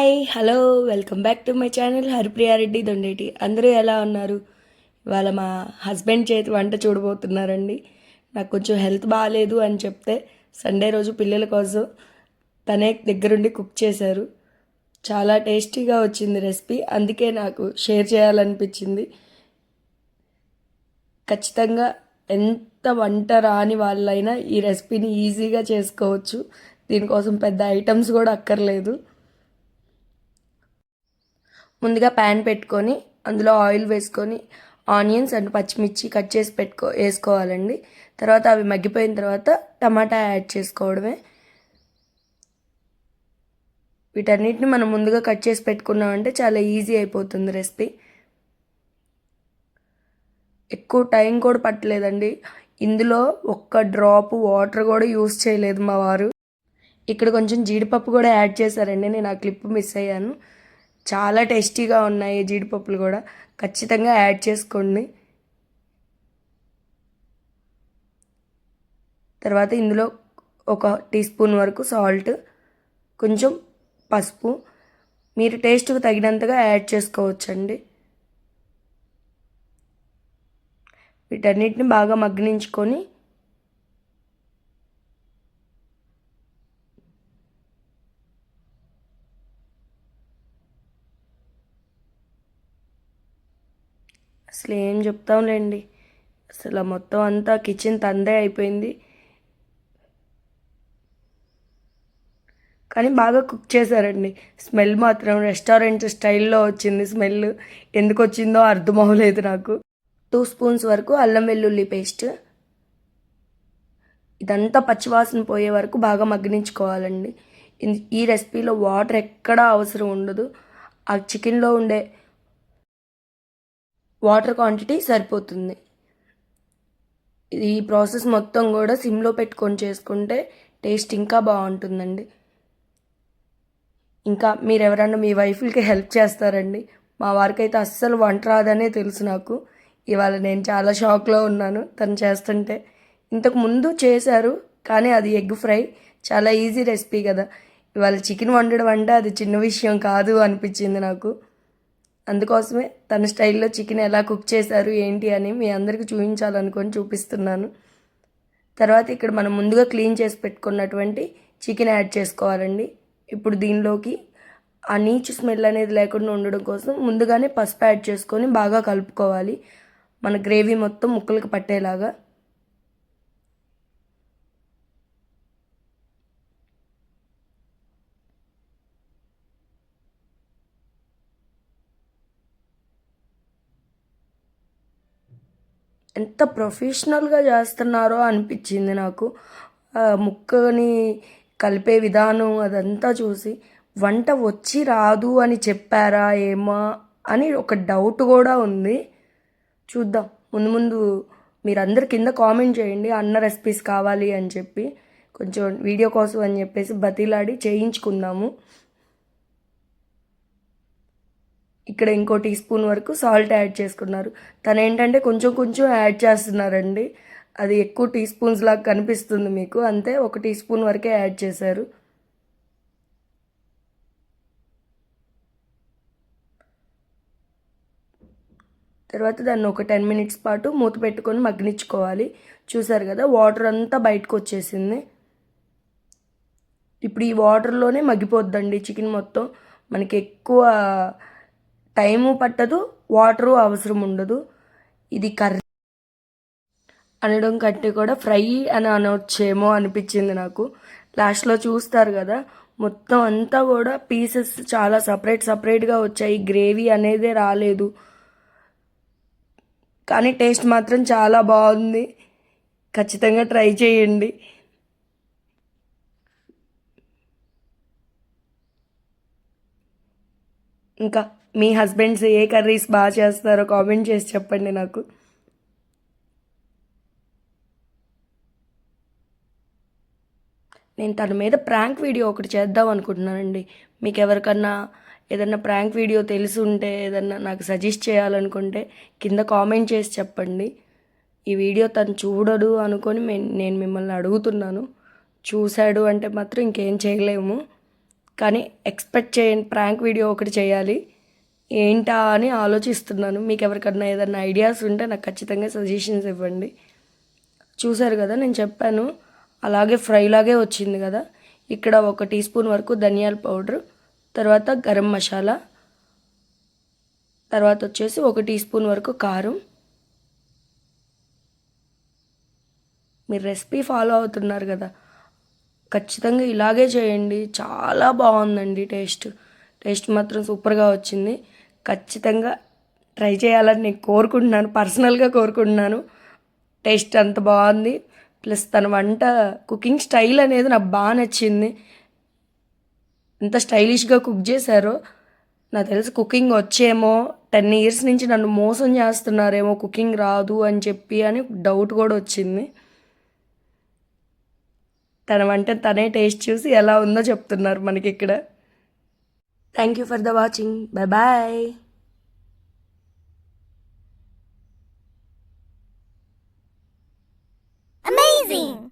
Hi hello welcome back to my channel Haripriya Reddy Dondeti. అందరూ ఎలా ఉన్నారు? ఇవాళ మా హస్బెండ్ చేతి వంట చూడబోతున్నారండి. నాకు కొంచెం హెల్త్ బాగాలేదు అని చెప్తే సండే రోజు పిల్లల కోసం తనే దగ్గరుండి కుక్ చేశారు. చాలా టేస్టీగా వచ్చింది రెసిపీ, అందుకే నాకు షేర్ చేయాలనిపించింది. ఖచ్చితంగా ఎంత వంట రాని వాళ్ళైనా ఈ రెసిపీని ఈజీగా చేసుకోవచ్చు. దీనికోసం పెద్ద ఐటమ్స్ కూడా అక్కర్లేదు. ముందుగా ప్యాన్ పెట్టుకొని అందులో ఆయిల్ వేసుకొని ఆనియన్స్ అండ్ పచ్చిమిర్చి కట్ చేసి వేసుకోవాలండి. తర్వాత అవి మగ్గిపోయిన తర్వాత టమాటా యాడ్ చేసుకోవడమే. వీటన్నిటిని మనం ముందుగా కట్ చేసి పెట్టుకున్నామంటే చాలా ఈజీ అయిపోతుంది రెసిపీ. ఎక్కువ టైం కూడా పట్టలేదండి. ఇందులో ఒక్క డ్రాప్ వాటర్ కూడా యూస్ చేయలేదు మా వారు. ఇక్కడ కొంచెం జీడిపప్పు కూడా యాడ్ చేశారండి, నేను ఆ క్లిప్ మిస్ అయ్యాను. చాలా టేస్టీగా ఉన్నాయి జీడిపప్పులు కూడా, ఖచ్చితంగా యాడ్ చేసుకోండి. తర్వాత ఇందులో 1 టీ స్పూన్ వరకు సాల్ట్, కొంచెం పసుపు మీరు టేస్ట్కి తగినంతగా యాడ్ చేసుకోవచ్చండి. వీటన్నిటిని బాగా మగ్గనించుకొని అసలు ఏం చెప్తాంలేండి, అసలు మొత్తం అంతా కిచెన్ తందే అయిపోయింది. కానీ బాగా కుక్ చేశారండి. స్మెల్ మాత్రం రెస్టారెంట్ స్టైల్లో వచ్చింది. స్మెల్ ఎందుకు వచ్చిందో అర్థం అవ్వలేదు నాకు. 2 స్పూన్స్ వరకు అల్లం వెల్లుల్లి పేస్ట్. ఇదంతా పచ్చివాసన పోయే వరకు బాగా మగ్గనించుకోవాలండి. ఈ రెసిపీలో వాటర్ ఎక్కడా అవసరం ఉండదు. ఆ చికెన్లో ఉండే వాటర్ క్వాంటిటీ సరిపోతుంది. ఈ ప్రాసెస్ మొత్తం కూడా సిమ్లో పెట్టుకొని చేసుకుంటే టేస్ట్ ఇంకా బాగుంటుందండి. ఇంకా మీరు ఎవరన్నా మీ వైఫ్లకి హెల్ప్ చేస్తారండి. మా వారికి అయితే అస్సలు వంట రాదనే తెలుసు నాకు. ఇవాళ నేను చాలా షాక్లో ఉన్నాను తను చేస్తుంటే. ఇంతకు ముందు చేశారు కానీ అది ఎగ్ ఫ్రై, చాలా ఈజీ రెసిపీ కదా. ఇవాళ చికెన్ వండడం అంటే అది చిన్న విషయం కాదు అనిపించింది నాకు. అందుకోసమే తన స్టైల్లో చికెన్ ఎలా కుక్ చేశారు ఏంటి అని మీ అందరికీ చూపించాలనుకొని చూపిస్తున్నాను. తర్వాత ఇక్కడ మనం ముందుగా క్లీన్ చేసి పెట్టుకున్నటువంటి చికెన్ యాడ్ చేసుకోవాలండి. ఇప్పుడు దీనిలోకి ఆ నీచు స్మెల్ అనేది లేకుండా ఉండడం కోసం ముందుగానే పసుపు యాడ్ చేసుకొని బాగా కలుపుకోవాలి, మన గ్రేవీ మొత్తం ముక్కలకు పట్టేలాగా. ఎంత ప్రొఫెషనల్గా చేస్తున్నారో అనిపించింది నాకు. ముక్కని కలిపే విధానం అదంతా చూసి వంట వచ్చి రాదు అని చెప్పారా ఏమో అని ఒక డౌట్ కూడా ఉంది. చూద్దాం ముందు ముందు. మీరందరు కింద కామెంట్ చేయండి అన్న రెసిపీస్ కావాలి అని చెప్పి, కొంచెం వీడియో కోసం అని చెప్పేసి బతిలాడి చేయించుకుందాము. ఇక్కడ ఇంకో టీ స్పూన్ వరకు సాల్ట్ యాడ్ చేసుకున్నారు. తను ఏంటంటే కొంచెం కొంచెం యాడ్ చేస్తున్నారండి, అది ఎక్కువ టీ స్పూన్స్ లాగా కనిపిస్తుంది మీకు, అంతే 1 టీ స్పూన్ వరకే యాడ్ చేశారు. తర్వాత దాన్ని ఒక 10 మినిట్స్ పాటు మూత పెట్టుకొని మగ్గనిచ్చుకోవాలి. చూసారు కదా వాటర్ అంతా బయటకు వచ్చేసింది. ఇప్పుడు ఈ వాటర్లోనే మగ్గిపోద్దండి చికెన్ మొత్తం. మనకి ఎక్కువ టైము పట్టదు, వాటరు అవసరం ఉండదు. ఇది కర్రీ అనడం కంటే కూడా ఫ్రై అని అనవచ్చేమో అనిపించింది నాకు. లాస్ట్లో చూస్తారు కదా మొత్తం అంతా కూడా పీసెస్ చాలా సపరేట్గా వచ్చాయి, గ్రేవీ అనేదే రాలేదు. కానీ టేస్ట్ మాత్రం చాలా బాగుంది, ఖచ్చితంగా ట్రై చేయండి. ఇంకా మీ హస్బెండ్స్ ఏ కర్రీస్ బాగా చేస్తారో కామెంట్ చేసి చెప్పండి నాకు. నేను తన మీద ప్రాంక్ వీడియో ఒకటి చేద్దాం అనుకుంటున్నానండి. మీకు ఎవరికన్నా ఏదన్నా ప్రాంక్ వీడియో తెలిసి ఉంటే ఏదన్నా నాకు సజెస్ట్ చేయాలనుకుంటే కింద కామెంట్ చేసి చెప్పండి. ఈ వీడియో తను చూడడు అనుకొని నేను మిమ్మల్ని అడుగుతున్నాను. చూశాడు అంటే మాత్రం ఇంకేం చేయలేము. కానీ ఎక్స్పెక్ట్ చేయండి, ప్రాంక్ వీడియో ఒకటి చేయాలి. ఏంటా అని ఆలోచిస్తున్నాను. మీకు ఎవరికన్నా ఏదన్నా ఐడియాస్ ఉంటే నాకు ఖచ్చితంగా సజెషన్స్ ఇవ్వండి. చూసారు కదా, నేను చెప్పాను అలాగే ఫ్రైలాగే వచ్చింది కదా. ఇక్కడ 1 టీ స్పూన్ వరకు ధనియాల పౌడర్, తర్వాత గరం మసాలా, తర్వాత వచ్చేసి 1 టీ స్పూన్ వరకు కారం. మీరు రెసిపీ ఫాలో అవుతున్నారు కదా, ఖచ్చితంగా ఇలాగే చేయండి. చాలా బాగుందండి. టేస్ట్ మాత్రం సూపర్గా వచ్చింది. ఖచ్చితంగా ట్రై చేయాలని నేను కోరుకుంటున్నాను, పర్సనల్గా కోరుకుంటున్నాను. టేస్ట్ అంత బాగుంది. ప్లస్ తన వంట కుకింగ్ స్టైల్ అనేది నాకు బాగా నచ్చింది. ఎంత స్టైలిష్గా కుక్ చేశారో. నాకు తెలిసి కుకింగ్ వచ్చేమో, 10 ఇయర్స్ నుంచి నన్ను మోసం చేస్తున్నారేమో కుకింగ్ రాదు అని చెప్పి అని డౌట్ కూడా వచ్చింది. తన వంట తనే టేస్ట్ చూసి ఎలా ఉందో చెప్తున్నారు మనకి ఇక్కడ. Thank you for the watching. Bye bye. Amazing!